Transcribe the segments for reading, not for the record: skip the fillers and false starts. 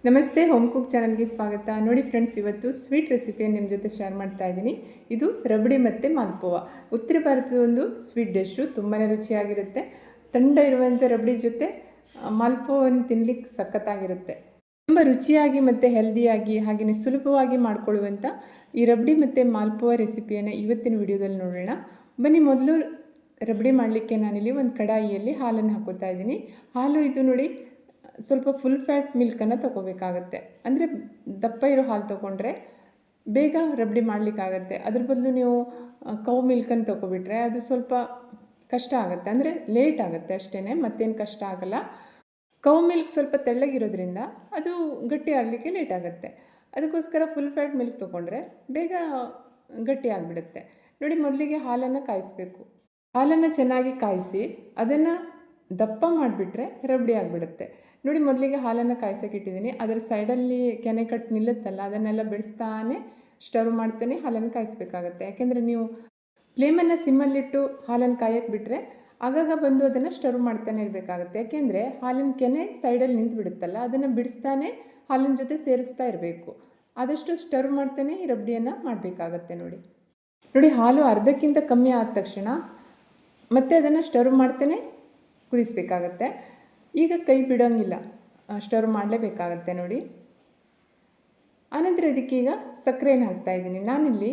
ನಮಸ್ತೆ home cook ಚಾನಲ್ಗೆ ಸ್ವಾಗತ. ನೋಡಿ ಫ್ರೆಂಡ್ಸ್, ಇವತ್ತು ಸ್ವೀಟ್ ರೆಸಿಪಿಯನ್ನು ನಿಮ್ಮ ಜೊತೆ ಶೇರ್ ಮಾಡ್ತಾ ಇದ್ದೀನಿ. ಇದು ರಬಡಿ ಮತ್ತು ಮಾಲ್ಪುವ. ಉತ್ತರ ಭಾರತದ ಒಂದು ಸ್ವೀಟ್ ಡಿಶ್ಶು. ತುಂಬಾ ರುಚಿಯಾಗಿರುತ್ತೆ. ತಂಡ ಇರುವಂಥ ರಬಡಿ ಜೊತೆ ಮಾಲ್ಪುವನ್ನು ತಿನ್ನಲಿಕ್ಕೆ ಸಖತ್ತಾಗಿರುತ್ತೆ. ತುಂಬ ರುಚಿಯಾಗಿ ಮತ್ತು ಹೆಲ್ದಿಯಾಗಿ ಹಾಗೆಯೇ ಸುಲಭವಾಗಿ ಮಾಡಿಕೊಳ್ಳುವಂಥ ಈ ರಬಡಿ ಮತ್ತು ಮಾಲ್ಪುವ ರೆಸಿಪಿಯನ್ನು ಇವತ್ತಿನ ವಿಡಿಯೋದಲ್ಲಿ ನೋಡೋಣ. ಬನ್ನಿ, ಮೊದಲು ರಬಡಿ ಮಾಡಲಿಕ್ಕೆ ನಾನಿಲ್ಲಿ ಒಂದು ಕಡಾಯಿಯಲ್ಲಿ ಹಾಲನ್ನು ಹಾಕೋತಾ ಇದ್ದೀನಿ. ಹಾಲು ಇದು ನೋಡಿ, ಸ್ವಲ್ಪ ಫುಲ್ ಫ್ಯಾಟ್ ಮಿಲ್ಕನ್ನು ತೊಗೋಬೇಕಾಗತ್ತೆ. ಅಂದರೆ ದಪ್ಪ ಇರೋ ಹಾಲು ತೊಗೊಂಡ್ರೆ ಬೇಗ ರಬಡಿ ಮಾಡಲಿಕ್ಕಾಗತ್ತೆ. ಅದ್ರ ಬದಲು ನೀವು ಕೌ ಮಿಲ್ಕನ್ನು ತೊಗೊಬಿಟ್ರೆ ಅದು ಸ್ವಲ್ಪ ಕಷ್ಟ ಆಗುತ್ತೆ, ಅಂದರೆ ಲೇಟ್ ಆಗುತ್ತೆ ಅಷ್ಟೇ, ಮತ್ತೇನು ಕಷ್ಟ ಆಗಲ್ಲ. ಕೌ ಮಿಲ್ಕ್ ಸ್ವಲ್ಪ ತೆಳ್ಳಗಿರೋದ್ರಿಂದ ಅದು ಗಟ್ಟಿ ಆಗಲಿಕ್ಕೆ ಲೇಟ್ ಆಗುತ್ತೆ. ಅದಕ್ಕೋಸ್ಕರ ಫುಲ್ ಫ್ಯಾಟ್ ಮಿಲ್ಕ್ ತೊಗೊಂಡ್ರೆ ಬೇಗ ಗಟ್ಟಿ ಆಗಿಬಿಡುತ್ತೆ. ನೋಡಿ, ಮೊದಲಿಗೆ ಹಾಲನ್ನು ಕಾಯಿಸಬೇಕು. ಹಾಲನ್ನು ಚೆನ್ನಾಗಿ ಕಾಯಿಸಿ ಅದನ್ನು ದಪ್ಪ ಮಾಡಿಬಿಟ್ರೆ ರಬಡಿ ಆಗಿಬಿಡುತ್ತೆ. ನೋಡಿ, ಮೊದಲಿಗೆ ಹಾಲನ್ನು ಕಾಯಿಸೋಕೆ ಇಟ್ಟಿದ್ದೀನಿ. ಅದರ ಸೈಡಲ್ಲಿ ಕೆನೆ ಕಟ್ಟು ನಿಲ್ಲುತ್ತಲ್ಲ, ಅದನ್ನೆಲ್ಲ ಬಿಡಿಸ್ತಾನೆ ಸ್ಟವ್ ಮಾಡ್ತಾನೆ ಹಾಲನ್ನು ಕಾಯಿಸಬೇಕಾಗತ್ತೆ. ಯಾಕೆಂದರೆ ನೀವು ಫ್ಲೇಮನ್ನು ಸಿಮ್ಮಲ್ಲಿಟ್ಟು ಹಾಲನ್ನು ಕಾಯಕ್ಕೆ ಬಿಟ್ಟರೆ ಆಗಾಗ ಬಂದು ಅದನ್ನು ಸ್ಟವ್ ಮಾಡ್ತಾನೆ ಇರಬೇಕಾಗತ್ತೆ. ಯಾಕೆಂದರೆ ಹಾಲಿನ ಕೆನೆ ಸೈಡಲ್ಲಿ ನಿಂತು ಬಿಡುತ್ತಲ್ಲ, ಅದನ್ನು ಬಿಡಿಸ್ತಾನೆ ಹಾಲಿನ ಜೊತೆ ಸೇರಿಸ್ತಾ ಇರಬೇಕು. ಆದಷ್ಟು ಸ್ಟವ್ ಮಾಡ್ತಾನೆ ಈ ರಬಡಿಯನ್ನು ಮಾಡಬೇಕಾಗತ್ತೆ. ನೋಡಿ, ಹಾಲು ಅರ್ಧಕ್ಕಿಂತ ಕಮ್ಮಿ ಆದ ತಕ್ಷಣ ಮತ್ತೆ ಅದನ್ನು ಸ್ಟವ್ ಮಾಡ್ತಾನೆ ಕುದಿಸ್ಬೇಕಾಗತ್ತೆ. ಈಗ ಕೈ ಬಿಡೋಂಗಿಲ್ಲ, ಸ್ಟವ್ ಮಾಡಲೇಬೇಕಾಗತ್ತೆ. ನೋಡಿ, ಆನಂತರ ಇದಕ್ಕೀಗ ಸಕ್ಕರೆಯನ್ನು ಹಾಕ್ತಾಯಿದ್ದೀನಿ. ನಾನಿಲ್ಲಿ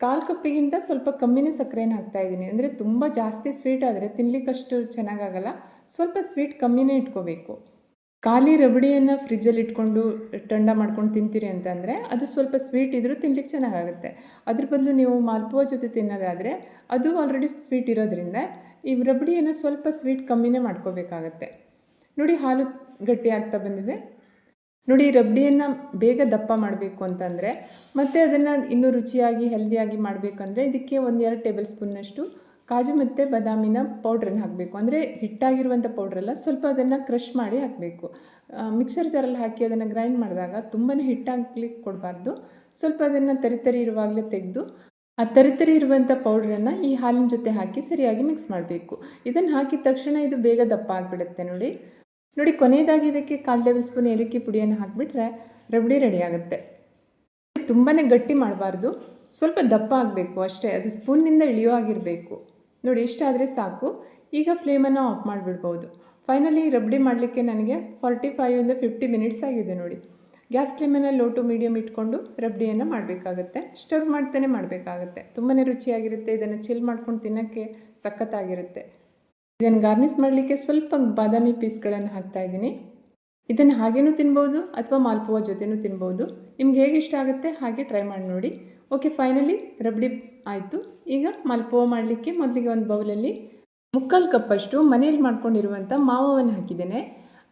1/4 ಕಪ್ಪಿಗಿಂತ ಸ್ವಲ್ಪ ಕಮ್ಮಿನೇ ಸಕ್ಕರೆಯನ್ನು ಹಾಕ್ತಾಯಿದ್ದೀನಿ. ಅಂದರೆ ತುಂಬ ಜಾಸ್ತಿ ಸ್ವೀಟ್ ಆದರೆ ತಿನ್ನಲಿಕ್ಕಷ್ಟು ಚೆನ್ನಾಗಾಗಲ್ಲ. ಸ್ವಲ್ಪ ಸ್ವೀಟ್ ಕಮ್ಮಿನೇ ಇಟ್ಕೋಬೇಕು. ಖಾಲಿ ರಬಡಿಯನ್ನು ಫ್ರಿಜ್ಜಲ್ಲಿ ಇಟ್ಕೊಂಡು ಥಂಡ ಮಾಡ್ಕೊಂಡು ತಿಂತೀರಿ ಅಂತಂದರೆ ಅದು ಸ್ವಲ್ಪ ಸ್ವೀಟ್ ಇದ್ದರೂ ತಿನ್ಲಿಕ್ಕೆ ಚೆನ್ನಾಗಾಗುತ್ತೆ. ಅದ್ರ ಬದಲು ನೀವು ಮಾಲ್ಪುವ ಜೊತೆ ತಿನ್ನೋದಾದರೆ ಅದು ಆಲ್ರೆಡಿ ಸ್ವೀಟ್ ಇರೋದ್ರಿಂದ ಈ ರಬಡಿಯನ್ನು ಸ್ವಲ್ಪ ಸ್ವೀಟ್ ಕಮ್ಮಿನೇ ಮಾಡ್ಕೋಬೇಕಾಗತ್ತೆ. ನೋಡಿ, ಹಾಲು ಗಟ್ಟಿ ಆಗ್ತಾ ಬಂದಿದೆ. ನೋಡಿ, ರಬಡಿಯನ್ನು ಬೇಗ ದಪ್ಪ ಮಾಡಬೇಕು ಅಂತಂದರೆ ಮತ್ತು ಅದನ್ನು ಇನ್ನೂ ರುಚಿಯಾಗಿ ಹೆಲ್ದಿಯಾಗಿ ಮಾಡಬೇಕಂದ್ರೆ ಇದಕ್ಕೆ 1-2 ಟೇಬಲ್ ಸ್ಪೂನ್ನಷ್ಟು ಕಾಜು ಮತ್ತು ಬಾದಾಮಿನ ಪೌಡ್ರನ್ನು ಹಾಕಬೇಕು. ಅಂದರೆ ಹಿಟ್ಟಾಗಿರುವಂಥ ಪೌಡ್ರಲ್ಲ, ಸ್ವಲ್ಪ ಅದನ್ನು ಕ್ರಷ್ ಮಾಡಿ ಹಾಕಬೇಕು. ಮಿಕ್ಸರ್ ಜಾರಲ್ಲಿ ಹಾಕಿ ಅದನ್ನು ಗ್ರೈಂಡ್ ಮಾಡಿದಾಗ ತುಂಬಾ ಹಿಟ್ಟಾಗ್ಲಿಕ್ಕೆ ಕೊಡಬಾರ್ದು. ಸ್ವಲ್ಪ ಅದನ್ನು ತರಿ ಇರುವಾಗಲೇ ತೆಗೆದು ಆ ತರಿ ಇರುವಂಥ ಪೌಡ್ರನ್ನು ಈ ಹಾಲಿನ ಜೊತೆ ಹಾಕಿ ಸರಿಯಾಗಿ ಮಿಕ್ಸ್ ಮಾಡಬೇಕು. ಇದನ್ನು ಹಾಕಿದ ತಕ್ಷಣ ಇದು ಬೇಗ ದಪ್ಪ ಆಗಿಬಿಡುತ್ತೆ. ನೋಡಿ, ಕೊನೆಯದಾಗಿ ಇದಕ್ಕೆ 1/4 ಟೇಬಲ್ ಸ್ಪೂನ್ ಏಲಕ್ಕಿ ಪುಡಿಯನ್ನು ಹಾಕಿಬಿಟ್ರೆ ರಬಡಿ ರೆಡಿ ಆಗುತ್ತೆ. ತುಂಬಾ ಗಟ್ಟಿ ಮಾಡಬಾರ್ದು, ಸ್ವಲ್ಪ ದಪ್ಪ ಆಗಬೇಕು ಅಷ್ಟೇ. ಅದು ಸ್ಪೂನ್ನಿಂದ ಇಳಿಯೋ ಆಗಿರಬೇಕು. ನೋಡಿ, ಇಷ್ಟಾದರೆ ಸಾಕು. ಈಗ ಫ್ಲೇಮನ್ನು ಆಫ್ ಮಾಡಿಬಿಡ್ಬೋದು. ಫೈನಲಿ ರಬಡಿ ಮಾಡಲಿಕ್ಕೆ ನನಗೆ 45-50 ಮಿನಿಟ್ಸ್ ಆಗಿದೆ. ನೋಡಿ, ಗ್ಯಾಸ್ ಫ್ಲೇಮನ್ನು ಲೋ ಟು ಮೀಡಿಯಮ್ ಇಟ್ಕೊಂಡು ರಬಡಿಯನ್ನು ಮಾಡಬೇಕಾಗತ್ತೆ. ಸ್ಟವ್ ಮಾಡ್ತಾನೆ ಮಾಡಬೇಕಾಗತ್ತೆ. ತುಂಬಾ ರುಚಿಯಾಗಿರುತ್ತೆ. ಇದನ್ನು ಚಿಲ್ ಮಾಡ್ಕೊಂಡು ತಿನ್ನೋಕ್ಕೆ ಸಖತ್ತಾಗಿರುತ್ತೆ. ಇದನ್ನು ಗಾರ್ನಿಷ್ ಮಾಡಲಿಕ್ಕೆ ಸ್ವಲ್ಪ ಬಾದಾಮಿ ಪೀಸ್ಗಳನ್ನು ಹಾಕ್ತಾಯಿದ್ದೀನಿ. ಇದನ್ನು ಹಾಗೇನೂ ತಿನ್ಬೋದು ಅಥವಾ ಮಾಲ್ಪುವ ಜೊತೆನೂ ತಿನ್ಬೋದು. ನಿಮ್ಗೆ ಹೇಗೆ ಇಷ್ಟ ಆಗುತ್ತೆ ಹಾಗೆ ಟ್ರೈ ಮಾಡಿ ನೋಡಿ. ಓಕೆ, ಫೈನಲಿ ರಬಡಿ ಆಯಿತು. ಈಗ ಮಾಲ್ಪುವ ಮಾಡಲಿಕ್ಕೆ ಮೊದಲಿಗೆ ಒಂದು ಬೌಲಲ್ಲಿ 3/4 ಕಪ್ಪಷ್ಟು ಮನೇಲಿ ಮಾಡ್ಕೊಂಡಿರುವಂಥ ಮಾವನ್ನು ಹಾಕಿದ್ದೇನೆ.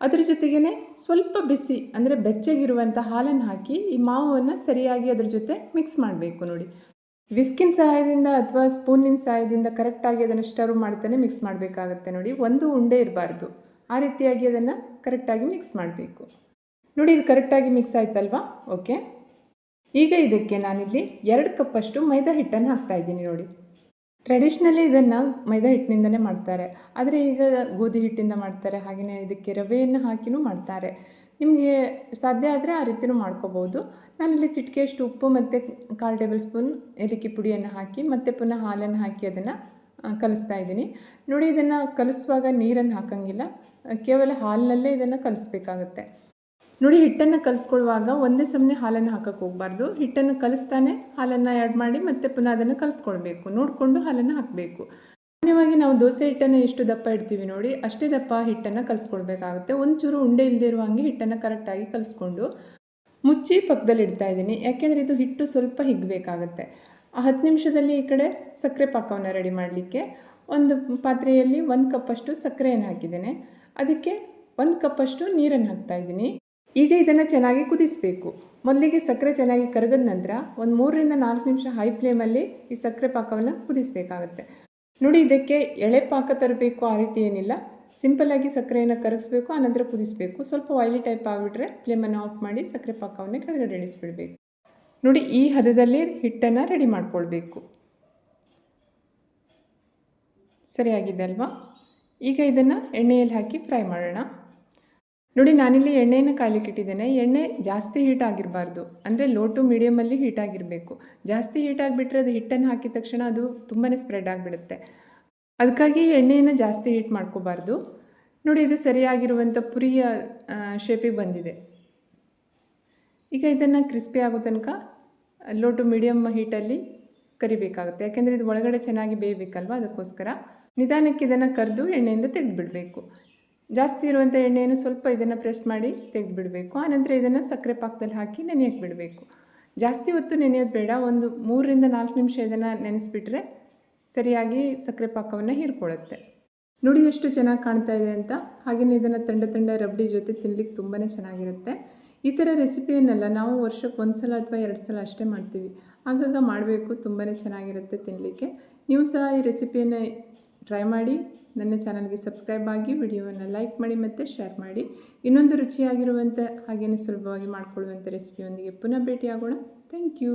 ಅದ್ರ ಜೊತೆಗೇ ಸ್ವಲ್ಪ ಬಿಸಿ ಅಂದರೆ ಬೆಚ್ಚಗಿರುವಂಥ ಹಾಲನ್ನು ಹಾಕಿ ಈ ಮಾವನ್ನು ಸರಿಯಾಗಿ ಅದ್ರ ಜೊತೆ ಮಿಕ್ಸ್ ಮಾಡಬೇಕು. ನೋಡಿ, ವಿಸ್ಕಿನ ಸಹಾಯದಿಂದ ಅಥವಾ ಸ್ಪೂನಿನ ಸಹಾಯದಿಂದ ಕರೆಕ್ಟಾಗಿ ಅದನ್ನು ಸ್ಟವ್ ಮಾಡ್ತಾನೆ ಮಿಕ್ಸ್ ಮಾಡಬೇಕಾಗತ್ತೆ. ನೋಡಿ, ಒಂದು ಉಂಡೆ ಇರಬಾರ್ದು, ಆ ರೀತಿಯಾಗಿ ಅದನ್ನು ಕರೆಕ್ಟಾಗಿ ಮಿಕ್ಸ್ ಮಾಡಬೇಕು. ನೋಡಿ, ಇದು ಕರೆಕ್ಟಾಗಿ ಮಿಕ್ಸ್ ಆಯ್ತಲ್ವಾ? ಓಕೆ, ಈಗ ಇದಕ್ಕೆ ನಾನಿಲ್ಲಿ 2 ಕಪ್ಪಷ್ಟು ಮೈದಾ ಹಿಟ್ಟನ್ನು ಹಾಕ್ತಾಯಿದ್ದೀನಿ. ನೋಡಿ, ಟ್ರೆಡಿಷ್ನಲಿ ಇದನ್ನು ಮೈದಾ ಹಿಟ್ಟಿನಿಂದಲೇ ಮಾಡ್ತಾರೆ, ಆದರೆ ಈಗ ಗೋಧಿ ಹಿಟ್ಟಿಂದ ಮಾಡ್ತಾರೆ. ಹಾಗೆಯೇ ಇದಕ್ಕೆ ರವೆಯನ್ನು ಹಾಕಿನೂ ಮಾಡ್ತಾರೆ. ನಿಮಗೆ ಸಾಧ್ಯ ಆದರೆ ಆ ರೀತಿಯೂ ಮಾಡ್ಕೋಬೋದು. ನಾನಿಲ್ಲಿ ಚಿಟಿಕೆಯಷ್ಟು ಉಪ್ಪು ಮತ್ತು 1/4 ಟೇಬಲ್ ಸ್ಪೂನ್ ಏಲಕ್ಕಿ ಪುಡಿಯನ್ನು ಹಾಕಿ ಮತ್ತೆ ಪುನಃ ಹಾಲನ್ನು ಹಾಕಿ ಅದನ್ನು ಕಲಿಸ್ತಾ ಇದ್ದೀನಿ. ನೋಡಿ, ಇದನ್ನು ಕಲಿಸುವಾಗ ನೀರನ್ನು ಹಾಕೋಂಗಿಲ್ಲ, ಕೇವಲ ಹಾಲಿನಲ್ಲೇ ಇದನ್ನು ಕಲಿಸ್ಬೇಕಾಗತ್ತೆ. ನೋಡಿ, ಹಿಟ್ಟನ್ನು ಕಲಿಸ್ಕೊಳ್ಳುವಾಗ ಒಂದೇ ಸಮನೆ ಹಾಲನ್ನು ಹಾಕೋಕ್ಕೆ ಹೋಗಬಾರ್ದು. ಹಿಟ್ಟನ್ನು ಕಲಿಸ್ತಾನೆ ಹಾಲನ್ನು ಆ್ಯಡ್ ಮಾಡಿ ಮತ್ತೆ ಪುನಃ ಅದನ್ನು ಕಲಿಸ್ಕೊಳ್ಬೇಕು. ನೋಡಿಕೊಂಡು ಹಾಲನ್ನು ಹಾಕಬೇಕು. ಸಾಮಾನ್ಯವಾಗಿ ನಾವು ದೋಸೆ ಹಿಟ್ಟನ್ನು ಎಷ್ಟು ದಪ್ಪ ಇಡ್ತೀವಿ ನೋಡಿ, ಅಷ್ಟೇ ದಪ್ಪ ಹಿಟ್ಟನ್ನು ಕಲಿಸ್ಕೊಳ್ಬೇಕಾಗುತ್ತೆ. ಒಂಚೂರು ಉಂಡೆ ಇಲ್ಲದೆ ಇರುವಂಗೆ ಹಿಟ್ಟನ್ನು ಕರೆಕ್ಟಾಗಿ ಕಲಿಸ್ಕೊಂಡು ಮುಚ್ಚಿ ಪಕ್ಕದಲ್ಲಿ ಇಡ್ತಾ ಇದ್ದೀನಿ. ಯಾಕೆಂದರೆ ಇದು ಹಿಟ್ಟು ಸ್ವಲ್ಪ ಹಿಗ್ಬೇಕಾಗತ್ತೆ. 10 ನಿಮಿಷದಲ್ಲಿ ಈ ಕಡೆ ಸಕ್ಕರೆ ಪಾಕವನ್ನು ರೆಡಿ ಮಾಡಲಿಕ್ಕೆ ಒಂದು ಪಾತ್ರೆಯಲ್ಲಿ 1 ಕಪ್ಪಷ್ಟು ಸಕ್ಕರೆಯನ್ನು ಹಾಕಿದ್ದೇನೆ. ಅದಕ್ಕೆ 1 ಕಪ್ಪಷ್ಟು ನೀರನ್ನು ಹಾಕ್ತಾಯಿದ್ದೀನಿ. ಈಗ ಇದನ್ನು ಚೆನ್ನಾಗಿ ಕುದಿಸಬೇಕು. ಮೊದಲಿಗೆ ಸಕ್ಕರೆ ಚೆನ್ನಾಗಿ ಕರಗಿದ ನಂತರ ಒಂದು 3-4 ನಿಮಿಷ ಹೈ ಫ್ಲೇಮಲ್ಲಿ ಈ ಸಕ್ಕರೆ ಪಾಕವನ್ನು ಕುದಿಸಬೇಕಾಗತ್ತೆ. ನೋಡಿ, ಇದಕ್ಕೆ ಎಳೆ ಪಾಕ ತರಬೇಕು ಆ ರೀತಿ ಏನಿಲ್ಲ. ಸಿಂಪಲ್ಲಾಗಿ ಸಕ್ಕರೆಯನ್ನು ಕರಗಿಸ್ಬೇಕು, ಆನಂತರ ಕುದಿಸಬೇಕು. ಸ್ವಲ್ಪ ಆಯಿಲಿ ಟೈಪ್ ಆಗಿಬಿಟ್ರೆ ಫ್ಲೇಮನ್ನು ಆಫ್ ಮಾಡಿ ಸಕ್ಕರೆ ಪಾಕವನ್ನು ಕೆಳಗಡೆ ಇಳಿಸ್ಬಿಡಬೇಕು. ನೋಡಿ, ಈ ಹದದಲ್ಲಿ ಹಿಟ್ಟನ್ನು ರೆಡಿ ಮಾಡ್ಕೊಳ್ಬೇಕು. ಸರಿಯಾಗಿದೆ ಅಲ್ವಾ? ಈಗ ಇದನ್ನು ಎಣ್ಣೆಯಲ್ಲಿ ಹಾಕಿ ಫ್ರೈ ಮಾಡೋಣ. ನೋಡಿ ನಾನಿಲ್ಲಿ ಎಣ್ಣೆಯನ್ನು ಕಾಯಲಿಕ್ಕೆ ಇಟ್ಟಿದ್ದೇನೆ. ಎಣ್ಣೆ ಜಾಸ್ತಿ ಹೀಟ್ ಆಗಿರಬಾರ್ದು, ಅಂದರೆ ಲೋ ಟು ಮೀಡಿಯಮಲ್ಲಿ ಹೀಟ್ ಆಗಿರಬೇಕು. ಜಾಸ್ತಿ ಹೀಟ್ ಆಗಿಬಿಟ್ರೆ ಅದು ಹಿಟ್ಟನ್ನು ಹಾಕಿದ ತಕ್ಷಣ ಅದು ತುಂಬಾ ಸ್ಪ್ರೆಡ್ ಆಗಿಬಿಡುತ್ತೆ. ಅದಕ್ಕಾಗಿ ಎಣ್ಣೆಯನ್ನು ಜಾಸ್ತಿ ಹೀಟ್ ಮಾಡ್ಕೋಬಾರ್ದು. ನೋಡಿ ಇದು ಸರಿಯಾಗಿರುವಂಥ ಪುರಿಯ ಶೇಪಿಗೆ ಬಂದಿದೆ. ಈಗ ಇದನ್ನು ಕ್ರಿಸ್ಪಿ ಆಗೋ ತನಕ ಲೋ ಟು ಮೀಡಿಯಮ್ ಹೀಟಲ್ಲಿ ಕರಿಬೇಕಾಗುತ್ತೆ. ಯಾಕೆಂದರೆ ಇದು ಒಳಗಡೆ ಚೆನ್ನಾಗಿ ಬೇಯಬೇಕಲ್ವ, ಅದಕ್ಕೋಸ್ಕರ ನಿಧಾನಕ್ಕೆ ಇದನ್ನು ಕರೆದು ಎಣ್ಣೆಯಿಂದ ತೆಗೆದುಬಿಡಬೇಕು. ಜಾಸ್ತಿ ಇರುವಂಥ ಎಣ್ಣೆಯನ್ನು ಸ್ವಲ್ಪ ಇದನ್ನು ಪ್ರೆಸ್ ಮಾಡಿ ತೆಗೆದುಬಿಡಬೇಕು. ಆನಂತರ ಇದನ್ನು ಸಕ್ಕರೆ ಪಾಕದಲ್ಲಿ ಹಾಕಿ ನೆನೆಯಕ್ಕೆ ಬಿಡಬೇಕು. ಜಾಸ್ತಿ ಹೊತ್ತು ನೆನೆಯೋದು ಬೇಡ, ಒಂದು 3 ರಿಂದ 4 ನಿಮಿಷ ಇದನ್ನು ನೆನೆಸಿಬಿಟ್ರೆ ಸರಿಯಾಗಿ ಸಕ್ಕರೆ ಪಾಕವನ್ನು ಹೀರ್ಕೊಳ್ಳುತ್ತೆ. ನೋಡಿ ಎಷ್ಟು ಚೆನ್ನಾಗಿ ಕಾಣ್ತಾ ಇದೆ ಅಂತ. ಹಾಗೆಯೇ ಇದನ್ನು ತಂಡ ರಬಡಿ ಜೊತೆ ತಿನ್ನಲಿಕ್ಕೆ ತುಂಬಾ ಚೆನ್ನಾಗಿರುತ್ತೆ. ಈ ಥರ ರೆಸಿಪಿಯನ್ನೆಲ್ಲ ನಾವು ವರ್ಷಕ್ಕೆ 1 ಸಲ ಅಥವಾ 2 ಸಲ ಅಷ್ಟೇ ಮಾಡ್ತೀವಿ. ಆಗಾಗ ಮಾಡಬೇಕು, ತುಂಬಾ ಚೆನ್ನಾಗಿರುತ್ತೆ ತಿನ್ನಲಿಕ್ಕೆ. ನೀವು ಸಹ ಈ ರೆಸಿಪಿಯನ್ನು ಟ್ರೈ ಮಾಡಿ. ನನ್ನ ಚಾನಲ್ಗೆ ಸಬ್ಸ್ಕ್ರೈಬ್ ಆಗಿ, ವಿಡಿಯೋವನ್ನು ಲೈಕ್ ಮಾಡಿ ಮತ್ತು ಶೇರ್ ಮಾಡಿ. ಇನ್ನೊಂದು ರುಚಿಯಾಗಿರುವಂಥ ಹಾಗೆಯೇ ಸುಲಭವಾಗಿ ಮಾಡಿಕೊಳ್ಳುವಂಥ ರೆಸಿಪಿಯೊಂದಿಗೆ ಪುನಃ ಭೇಟಿಯಾಗೋಣ. Thank you.